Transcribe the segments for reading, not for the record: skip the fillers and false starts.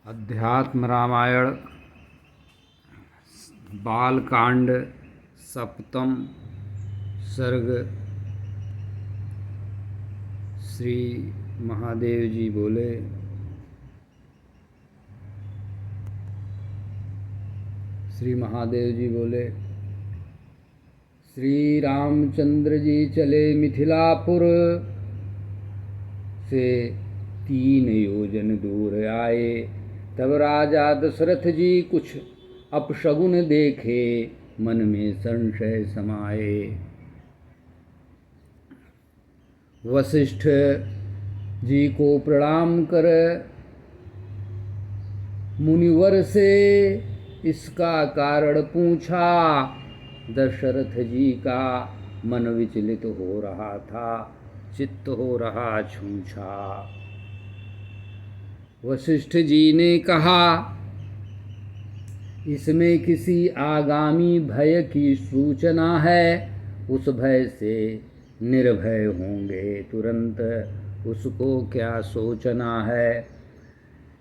अध्यात्म रामायण बालकांड सप्तम सर्ग। श्री महादेव जी बोले, श्री रामचंद्र जी चले मिथिलापुर से 3 योजन दूर आए। तब राजा दशरथ जी कुछ अपशगुन देखे, मन में संशय समाए। वशिष्ठ जी को प्रणाम कर मुनिवर से इसका कारण पूछा। दशरथ जी का मन विचलित हो रहा था, चित्त हो रहा छूछा। वशिष्ठ जी ने कहा, इसमें किसी आगामी भय की सूचना है। उस भय से निर्भय होंगे तुरंत, उसको क्या सोचना है।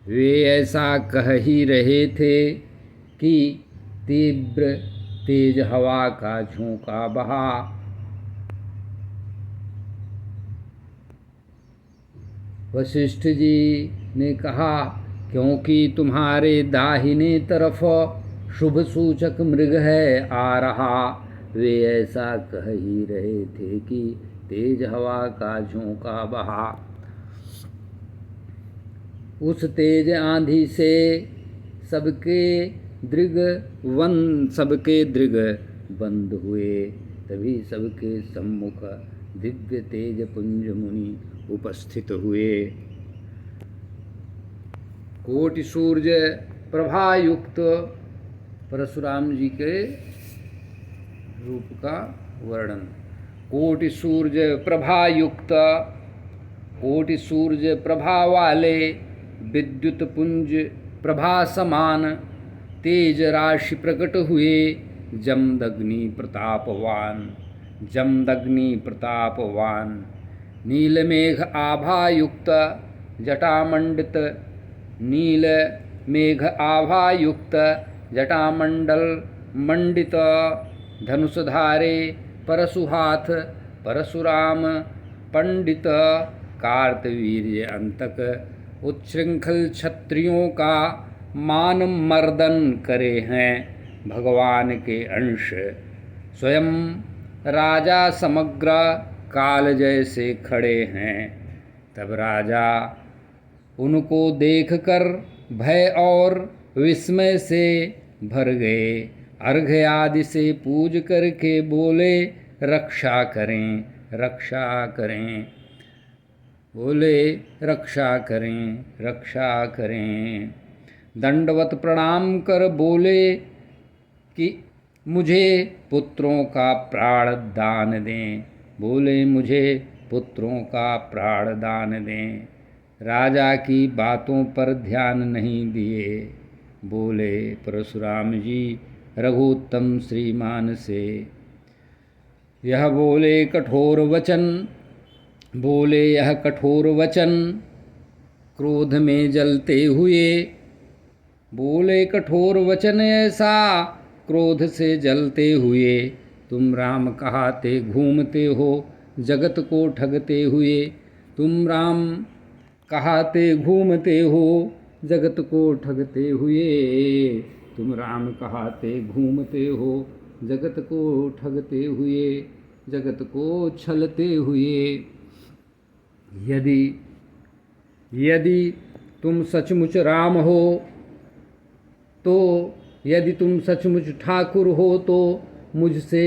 वे ऐसा कह ही रहे थे कि तीव्र तेज हवा का झोंका बहा। वशिष्ठ जी ने कहा, क्योंकि तुम्हारे दाहिने तरफ शुभ सूचक मृग है आ रहा। वे ऐसा कह ही रहे थे कि तेज हवा का झोंका बहा। उस तेज आंधी से सबके दृग बंद हुए। तभी सबके सम्मुख दिव्य तेज पुंज मुनि उपस्थित हुए। कोटि सूर्य प्रभा युक्त, परशुराम जी के रूप का वर्णन। कोटि सूर्य प्रभा युक्त, कोटि सूर्य प्रभा वाले, विद्युत पुंज प्रभा समान, तेज राशि प्रकट हुए। जमदग्नि प्रतापवान, नीलमेघ आभा युक्त जटामंडित, नील मेघ आभा युक्त जटामंडल मंडित, धनुषधारे परशुहाथ, परशुराम पंडित, कार्तवीर्य अंतक, उच्छृंखल क्षत्रियों का मान मर्दन करे हैं। भगवान के अंश स्वयं राजा समग्र काल जैसे खड़े हैं। तब राजा उनको देखकर भय और विस्मय से भर गए। अर्घ्य आदि से पूज करके बोले, रक्षा करें, रक्षा करें। बोले, रक्षा करें, रक्षा करें। दंडवत प्रणाम कर बोले कि मुझे पुत्रों का प्राण दान दें। बोले, मुझे पुत्रों का प्राण दान दें। राजा की बातों पर ध्यान नहीं दिए। बोले परशुराम जी रघुत्तम श्रीमान से, यह बोले कठोर वचन, बोले यह कठोर वचन क्रोध में जलते हुए। बोले कठोर वचन ऐसा क्रोध से जलते हुए। तुम राम कहाते घूमते हो जगत को ठगते हुए। तुम राम कहाते घूमते हो जगत को ठगते हुए। तुम राम कहाते घूमते हो जगत को ठगते हुए, जगत को छलते हुए। यदि तुम सचमुच राम हो तो, यदि तुम सचमुच ठाकुर हो तो मुझसे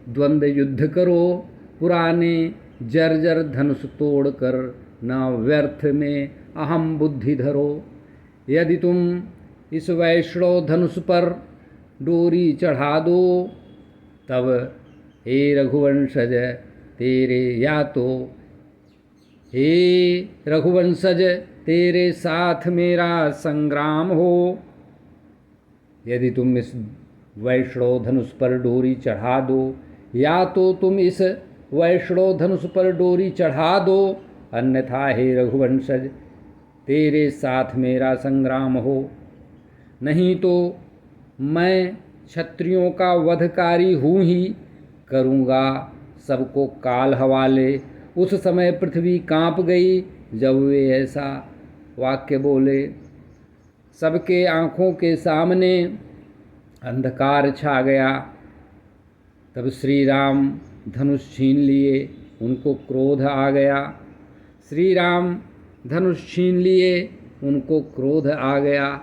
द्वंद्व युद्ध करो। पुराने जर्जर धनुष तोड़कर न व्यर्थ में अहम बुद्धि धरो। यदि तुम इस वैष्णव धनुष पर डोरी चढ़ा दो, तब हे रघुवंशज तेरे साथ मेरा संग्राम हो। यदि तुम इस वैष्णव धनुष पर डोरी चढ़ा दो, या तो तुम इस वैष्णव धनुष पर डोरी चढ़ा दो, अन्यथा हे रघुवंशज तेरे साथ मेरा संग्राम हो, नहीं तो मैं क्षत्रियों का वधकारी हूँ ही, करूँगा सबको काल हवाले। उस समय पृथ्वी काँप गई जब वे ऐसा वाक्य बोले। सबके आँखों के सामने अंधकार छा गया। तब श्री राम धनुष छीन लिए, उनको क्रोध आ गया। श्री राम धनुष छीन लिए, उनको क्रोध आ गया।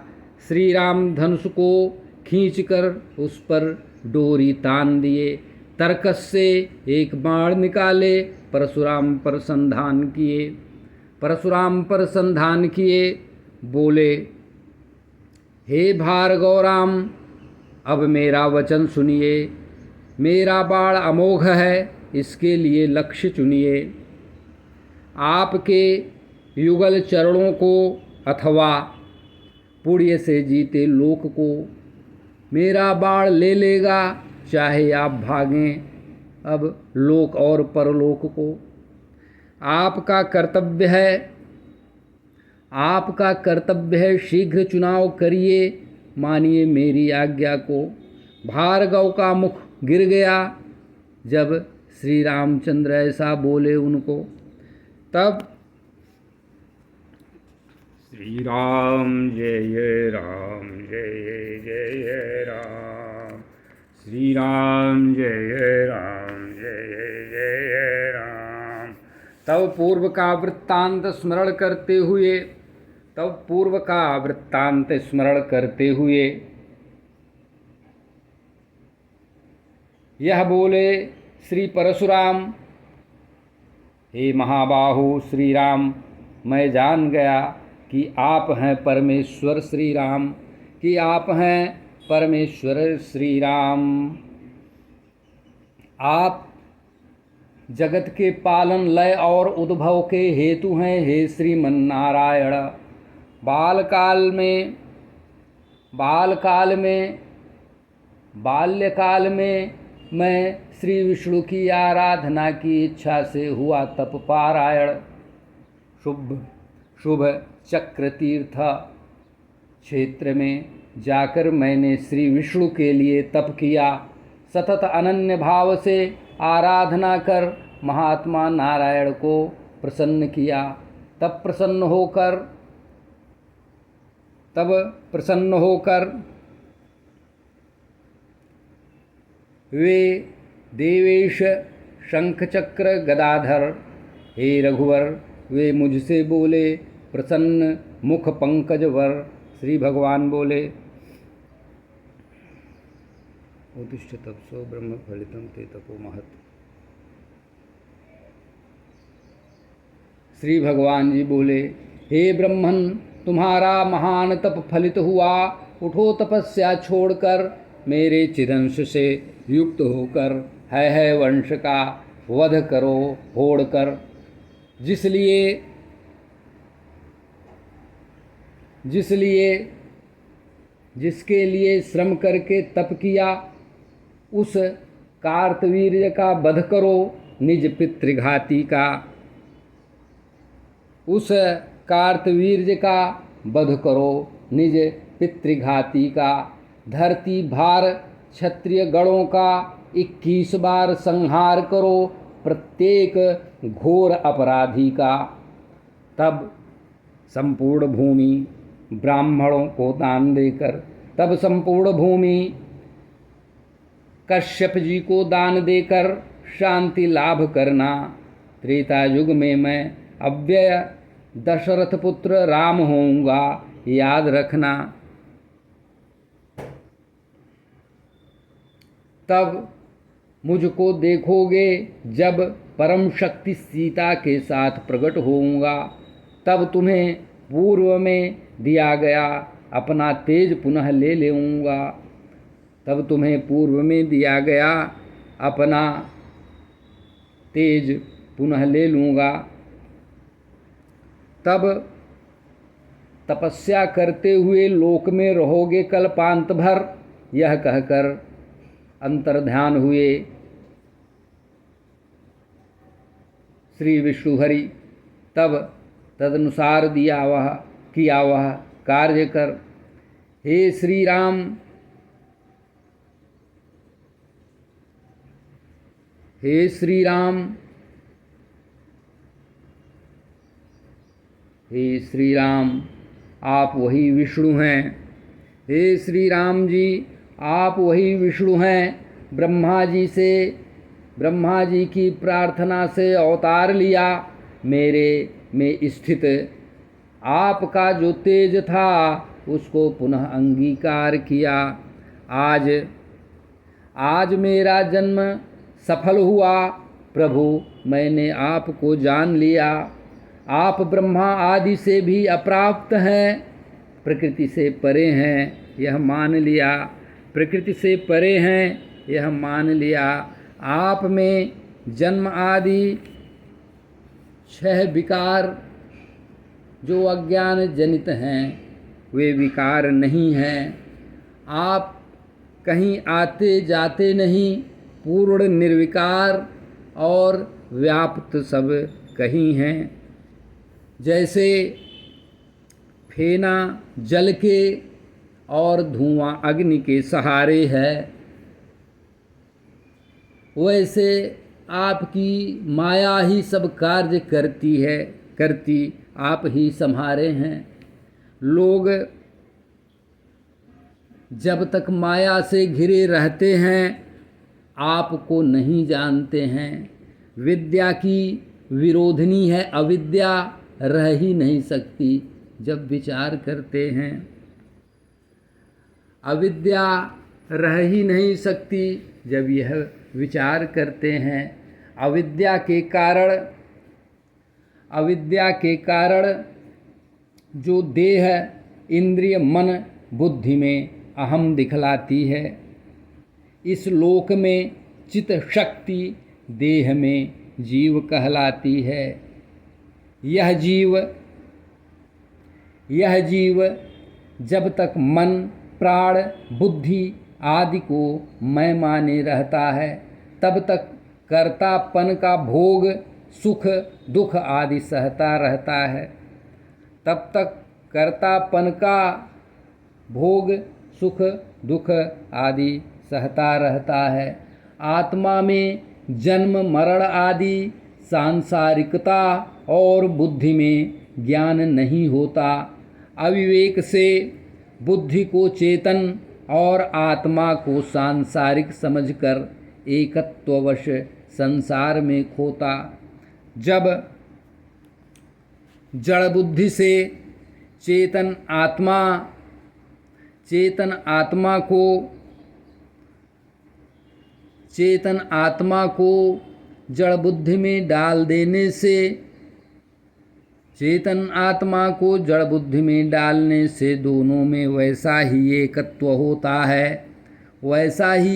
श्री राम धनुष को खींचकर उस पर डोरी तान दिए। तरकस से एक बाण निकाले, परशुराम पर संधान किए। परशुराम पर संधान किए, बोले, हे भार्गव राम, अब मेरा वचन सुनिए। मेरा बाण अमोघ है, इसके लिए लक्ष्य चुनिए। आपके युगल चरणों को अथवा पुण्य से जीते लोक को मेरा बाण ले लेगा, चाहे आप भागें अब लोक और परलोक को। आपका कर्तव्य है शीघ्र चुनाव करिए, मानिए मेरी आज्ञा को। भार्गव का मुख गिर गया जब श्री रामचंद्र ऐसा बोले उनको। तब श्री राम जय राम, जय जय राम, श्री राम जय राम, जय जय राम। तब पूर्व का वृत्तांत स्मरण करते हुए यह बोले श्री परशुराम, हे महाबाहु श्री राम, मैं जान गया कि आप हैं परमेश्वर श्री राम, कि आप हैं परमेश्वर श्री राम। आप जगत के पालन, लय और उद्भव के हेतु हैं, हे श्रीमन्नारायण। बाल्यकाल में मैं श्री विष्णु की आराधना की इच्छा से हुआ तप पारायण। शुभ चक्र तीर्थ क्षेत्र में जाकर मैंने श्री विष्णु के लिए तप किया। सतत अनन्य भाव से आराधना कर महात्मा नारायण को प्रसन्न किया। तब प्रसन्न होकर वे देवेश शंख चक्र गदाधर, हे रघुवर, वे मुझसे बोले, प्रसन्न मुख पंकज वर। श्री भगवान बोले, उत्तिष्ठ तपसो ब्रह्म फलितम ते तपो महत्। श्री भगवान जी बोले, हे ब्रह्मन, तुम्हारा महान तप फलित हुआ। उठो तपस्या छोड़कर मेरे चिरंश से युक्त होकर है वंश का वध करो होड़कर। जिसके लिए श्रम करके तप किया, उस कार्तवीर्य का वध करो निज पितृघाती का। उस कार्तवीर्य का वध करो निज पितृघाती का। धरती भार क्षत्रिय गणों का 21 बार संहार करो प्रत्येक घोर अपराधी का। तब संपूर्ण भूमि ब्राह्मणों को दान देकर, तब संपूर्ण भूमि कश्यप जी को दान देकर शांति लाभ करना। त्रेता युग में मैं अव्यय दशरथ पुत्र राम होऊंगा, याद रखना। तब मुझको देखोगे जब परम शक्ति सीता के साथ प्रकट होऊंगा। तब तुम्हें पूर्व में दिया गया अपना तेज पुनः ले लेऊंगा। तब तुम्हें पूर्व में दिया गया अपना तेज पुनः ले लूँगा। तब तपस्या करते हुए लोक में रहोगे कल्पांत भर। यह कहकर अंतर्ध्यान हुए श्री विष्णुहरि। तब तदनुसार किया वह कार्य कर। हे श्री राम, हे श्री राम, हे श्री राम, आप वही विष्णु हैं। हे श्री राम जी, आप वही विष्णु हैं। ब्रह्मा जी की प्रार्थना से अवतार लिया मेरे में स्थित। आपका जो तेज था उसको पुनः अंगीकार किया। आज मेरा जन्म सफल हुआ प्रभु, मैंने आपको जान लिया। आप ब्रह्मा आदि से भी अप्राप्त हैं, प्रकृति से परे हैं यह मान लिया। प्रकृति से परे हैं यह मान लिया। आप में जन्म आदि 6 विकार जो अज्ञान जनित हैं वे विकार नहीं हैं। आप कहीं आते जाते नहीं, पूर्ण निर्विकार और व्याप्त सब कहीं हैं। जैसे फेना जल के और धुआं अग्नि के सहारे है, वैसे आपकी माया ही सब कार्य करती आप ही संहारे हैं। लोग जब तक माया से घिरे रहते हैं आपको नहीं जानते हैं। विद्या की विरोधिनी है अविद्या, रह ही नहीं सकती जब विचार करते हैं। अविद्या रह ही नहीं सकती जब यह विचार करते हैं। अविद्या के कारण जो देह, इंद्रिय, मन, बुद्धि में अहम दिखलाती है। इस लोक में चित शक्ति देह में जीव कहलाती है। यह जीव जब तक मन, प्राण, बुद्धि आदि को मैं माने रहता है तब तक कर्तापन का भोग, सुख, दुख आदि सहता रहता है। तब तक कर्तापन का भोग, सुख, दुख आदि सहता रहता है। आत्मा में जन्म मरण आदि सांसारिकता और बुद्धि में ज्ञान नहीं होता। अविवेक से बुद्धि को चेतन और आत्मा को सांसारिक समझकर एकत्ववश संसार में खोता। जब जड़ बुद्धि से चेतन आत्मा को जड़ बुद्धि में डाल देने से, चेतन आत्मा को जड़ बुद्धि में डालने से दोनों में वैसा ही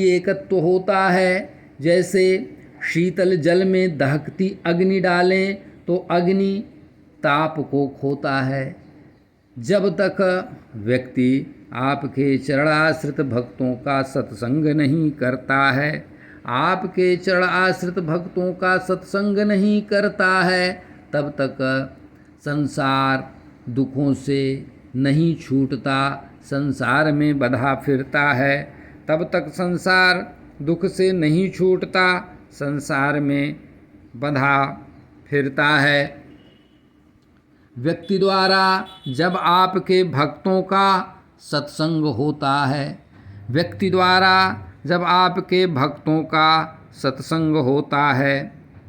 एकत्व होता है जैसे शीतल जल में दहकती अग्नि डालें तो अग्नि ताप को खोता है। जब तक व्यक्ति आपके चरणाश्रित भक्तों का सत्संग नहीं करता है, तब तक संसार दुखों से नहीं छूटता, संसार में बंधा फिरता है। तब तक संसार दुख से नहीं छूटता, संसार में बंधा फिरता है। व्यक्ति द्वारा जब आपके भक्तों का सत्संग होता है,